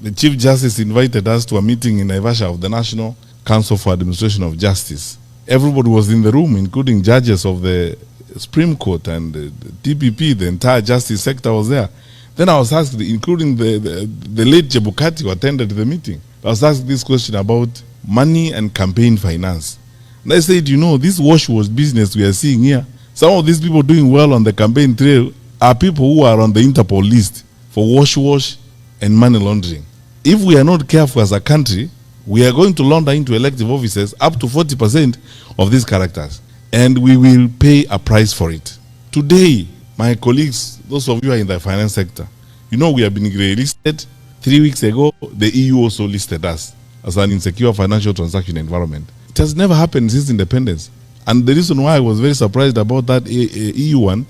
the Chief Justice invited us to a meeting in Naivasha of the National Council for Administration of Justice. Everybody was in the room, including judges of the Supreme Court and the DPP, the entire justice sector was there. Then I was asked, including the late Jebukati who attended the meeting, I was asked this question about money and campaign finance. And I said, you know, this wash business we are seeing here, some of these people doing well on the campaign trail are people who are on the Interpol list for wash and money laundering. If we are not careful as a country, we are going to launder into elective offices up to 40% of these characters. And we will pay a price for it. Today, my colleagues, those of you who are in the finance sector, you know we have been listed. 3 weeks ago, the EU also listed us as an insecure financial transaction environment. It has never happened since independence. And the reason why I was very surprised about that EU one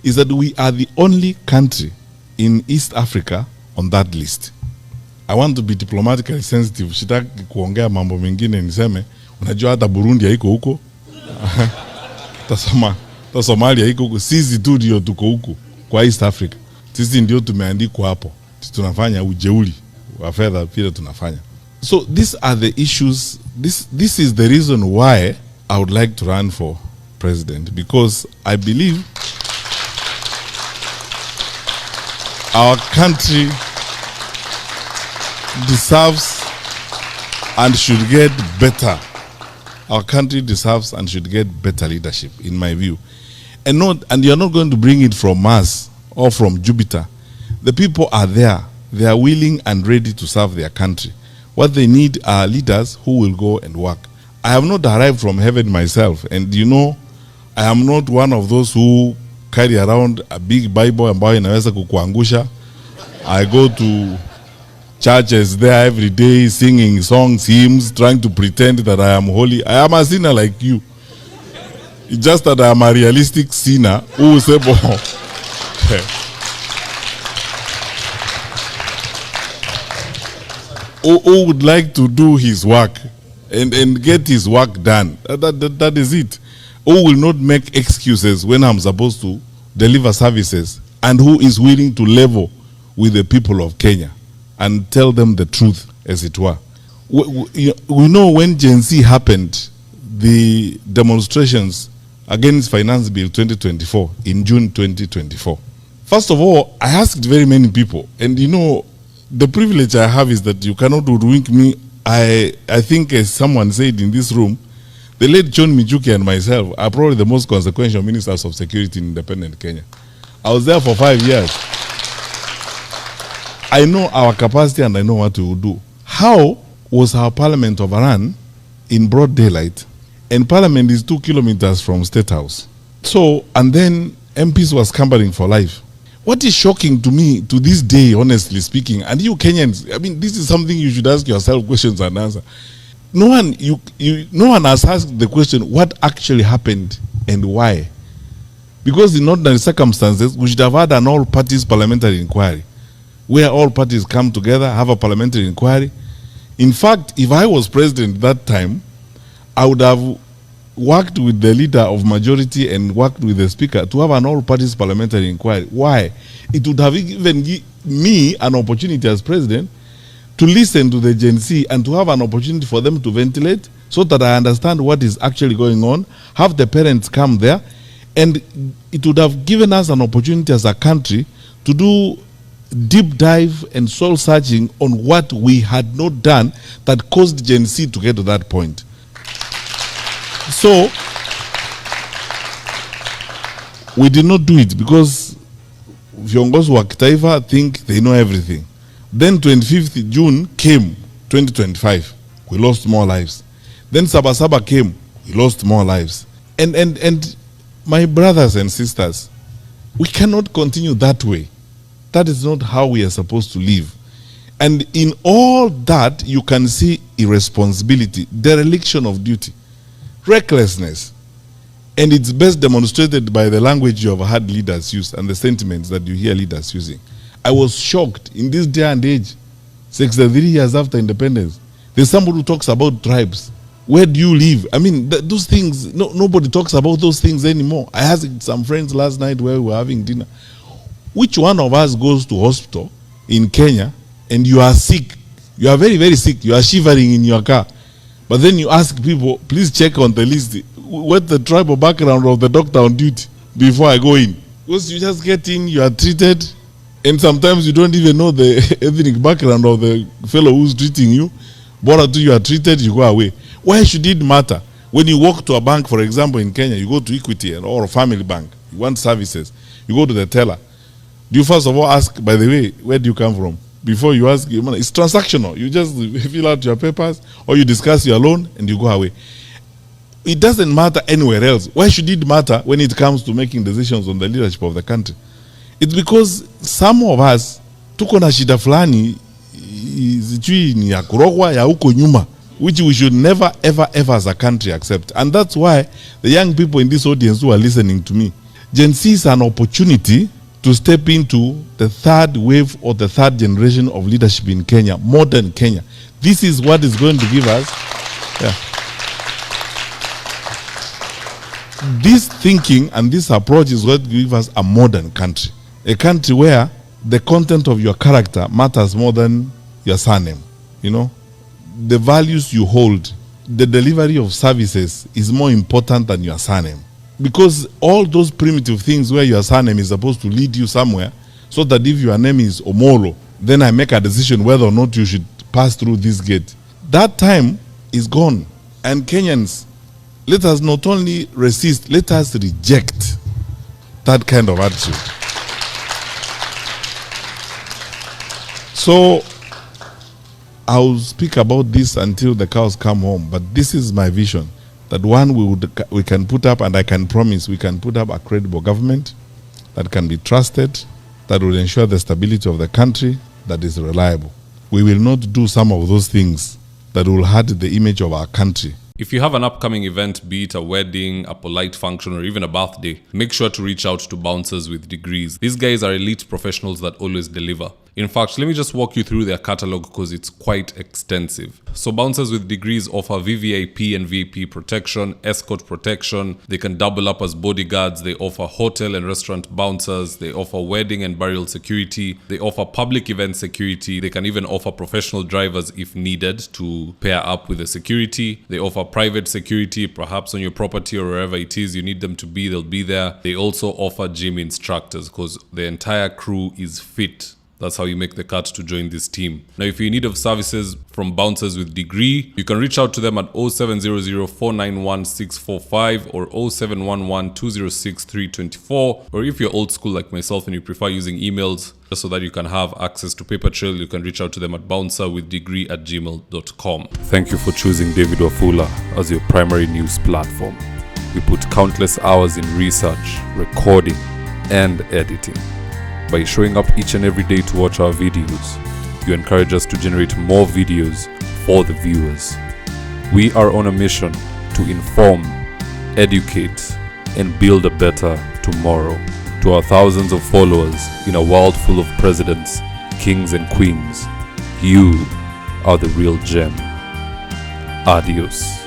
is that we are the only country in East Africa on that list. I want to be diplomatically sensitive. Sitaki kuongea mambo mengine niseme, unajua hata Burundi haiko huko. Ta Somalia haiko huko. Sisi tu ndio tuko huko kwa East Africa. Sisi ndio tumeandikwa hapo. Tunafanya ujeuri wa fedha vile tunafanya. So these are the issues. This is the reason why I would like to run for president, because I believe our country deserves and should get better. Our country deserves and should get better leadership, in my view. And you're not going to bring it from Mars or from Jupiter. The people are there. They are willing and ready to serve their country. What they need are leaders who will go and work. I have not arrived from heaven myself. And you know, I am not one of those who carry around a big Bible ambayo inaweza kukuangusha. I go to churches there every day, singing songs, hymns, trying to pretend that I am holy. I am a sinner like you. It's just that I am a realistic sinner who will say, who would like to do his work and get his work done. That is it. Who will not make excuses when I'm supposed to deliver services, and who is willing to level with the people of Kenya and tell them the truth, as it were. We know when Gen Z happened, the demonstrations against Finance Bill 2024 in June 2024. First of all, I asked very many people, and you know, the privilege I have is that you cannot hoodwink me. I think, as someone said in this room, the late John Mijuki and myself are probably the most consequential ministers of security in independent Kenya. I was there for 5 years. I know our capacity and I know what we will do. How was our parliament overrun in broad daylight? And parliament is 2 kilometers from Statehouse. So, and then MPs was scampering for life. What is shocking to me to this day, honestly speaking, and you Kenyans, I mean, this is something you should ask yourself questions and answer. No one has asked the question, what actually happened and why? Because in ordinary circumstances, we should have had an all-parties parliamentary inquiry, where all parties come together, have a parliamentary inquiry. In fact, if I was president that time, I would have worked with the leader of majority and worked with the speaker to have an all-parties parliamentary inquiry. Why? It would have given me an opportunity as president to listen to the Gen Z and to have an opportunity for them to ventilate so that I understand what is actually going on, have the parents come there, and it would have given us an opportunity as a country to do deep dive and soul searching on what we had not done that caused Gen Z to get to that point. So, we did not do it because viongozi wa kitaifa think they know everything. Then 25th June came, 2025. We lost more lives. Then Sabasaba came. We lost more lives. And my brothers and sisters, we cannot continue that way. That is not how we are supposed to live. And in all that, you can see irresponsibility, dereliction of duty, recklessness. And it's best demonstrated by the language you have heard leaders use and the sentiments that you hear leaders using. I was shocked in this day and age, 63 years after independence. There's somebody who talks about tribes. Where do you live? I mean, those things, nobody talks about those things anymore. I asked some friends last night where we were having dinner. Which one of us goes to hospital in Kenya and you are sick You are very, very sick. You are shivering in your car. But then you ask people, please check on the list what the tribal background of the doctor on duty before I go in. Because you just get in, you are treated, and sometimes you don't even know the ethnic background of the fellow who's treating you. But until you are treated, you go away. Why should it matter? When you walk to a bank, for example, in Kenya, you go to Equity or a family bank, you want services, you go to the teller. Do you first of all ask, by the way, where do you come from? Before you ask your money. It's transactional. You just fill out your papers or you discuss your loan and you go away. It doesn't matter anywhere else. Why should it matter when it comes to making decisions on the leadership of the country? It's because some of us tuko na shida fulani sijui ni ya kurogwa ya huko nyuma, which we should never ever ever as a country accept. And that's why the young people in this audience who are listening to me, Gen Z is an opportunity to step into the third wave or the third generation of leadership in Kenya, modern Kenya. This is what is going to give us. This thinking and this approach is what gives us a modern country. A country where the content of your character matters more than your surname. You know, the values you hold, the delivery of services is more important than your surname. Because all those primitive things where your surname is supposed to lead you somewhere, so that if your name is Omolo, then I make a decision whether or not you should pass through this gate. That time is gone. And Kenyans, let us not only resist, let us reject that kind of attitude. So I'll speak about this until the cows come home, but this is my vision. That one, we can put up, and I can promise we can put up a credible government that can be trusted, that will ensure the stability of the country, that is reliable. We will not do some of those things that will hurt the image of our country. If you have an upcoming event, be it a wedding, a polite function, or even a birthday, make sure to reach out to Bouncers with Degrees. These guys are elite professionals that always deliver. In fact, let me just walk you through their catalog because it's quite extensive. So Bouncers with Degrees offer VVIP and VIP protection, escort protection. They can double up as bodyguards. They offer hotel and restaurant bouncers. They offer wedding and burial security. They offer public event security. They can even offer professional drivers if needed to pair up with the security. They offer private security, perhaps on your property or wherever it is you need them to be, they'll be there. They also offer gym instructors because the entire crew is fit. That's how you make the cut to join this team. Now, if you're in need of services from Bouncers with Degree, you can reach out to them at 0700 491 645 or 0711 206 324. Or if you're old school like myself and you prefer using emails, just so that you can have access to paper trail, you can reach out to them at bouncerwithdegree@gmail.com. Thank you for choosing David Wafula as your primary news platform. We put countless hours in research, recording, and editing. By showing up each and every day to watch our videos, you encourage us to generate more videos for the viewers. We are on a mission to inform, educate, and build a better tomorrow. To our thousands of followers in a world full of presidents, kings, and queens, you are the real gem. Adios.